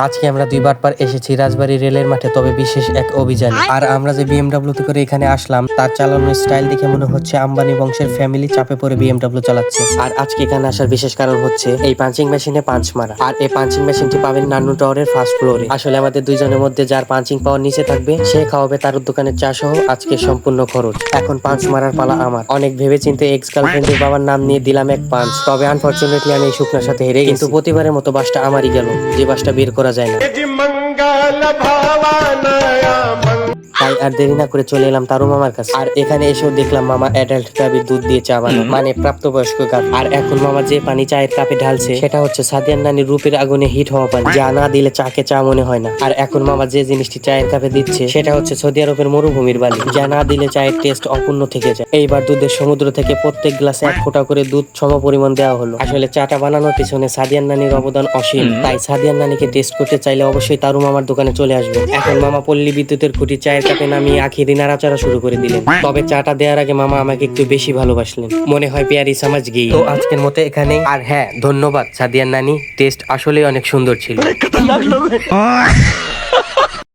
আজকে আমরা দুইবার পার এসেছি রাজবাড়ী রেলের মাঠে, তবে বিশেষ এক অভিযানে। আর আমরা যে বিএমডাব্লিউতে করে এখানে আসলাম, তার চালানোর স্টাইল দেখে মনে হচ্ছে আম্বানি বংশের ফ্যামিলি চাপে পড়ে বিএমডাব্লিউ চালাচ্ছে। আর আজকে এখানে আসার বিশেষ কারণ হচ্ছে এই পাঞ্চিং মেশিনে পাঞ্চ মারা। আর এই পাঞ্চিং মেশিনটি পাবেন নান্নু টাওয়ারের ফার্স্ট ফ্লোরে। আসলে আমাদের দুইজনের মধ্যে যার পাঞ্চিং পাওয়ার নিচে থাকবে সে খাওয়াবে তার দোকানের চা সহ আজকে সম্পূর্ণ খরচ। এখন পাঞ্চ মারার পালা আমার। অনেক ভেবে চিন্তে এক্স গার্লফ্রেন্ডের বাবার নাম নিয়ে দিলাম এক পাঞ্চ, তবে আনফরচুনেটলি আমি এই শুকনার সাথে হেরে গেছি। কিন্তু প্রতিবারের মতো বাসটা আমারই গেল, যে বাসটা বের করা যায় না। তাই আর দেরি না করে চলে এলাম তারু মামার কাছে। আর এখানে এসেও দেখলাম মামা অ্যাডাল্ট গাভীর দুধ দিয়ে চা বানায়, মানে প্রাপ্তবয়স্ক গাভী। আর এখন মামা যে পানি চায়ের কাপে ঢালছে সেটা হচ্ছে সাদিয়ার নানির রূপের আগুনে হিট হওয়া পানি, যা না দিলে চাকে চা মনে হয় না। আর এখন মামা যে জিনিসটি চায়ের কাপে দিচ্ছে সেটা হচ্ছে সৌদি আরবের মরুভূমির বালি, যা না দিলে চায়ের টেস্ট অপূর্ণ থেকে যায়। এইবার দুধের সমুদ্র থেকে প্রত্যেক গ্লাসে 1 ফোঁটা করে দুধ সম পরিমাণ দেওয়া হলো। আসলে চাটা বানানোর পিছনে সাদিয়ার নানির অবদান অসীম, তাই সাদিয়ার নানিকে টেস্ট করতে চাইলে অবশ্যই তারু মামার দোকানে চলে আসবে। এখন মামা পল্লী বিদ্যুতের খুঁটি চায়ের কাপে নামিয়ে আখিরি নাড়াচাড়া শুরু করে দিলেন। তবে চাটা দেওয়ার আগে মামা আমাকে একটু বেশি ভালোবাসলেন, মনে হয় পেয়ারি সমাজ গেই। তো আজকের মতো এখানেই। আর হ্যাঁ, ধন্যবাদ সাদিয়ার নানি, টেস্ট আসলেই অনেক সুন্দর ছিল।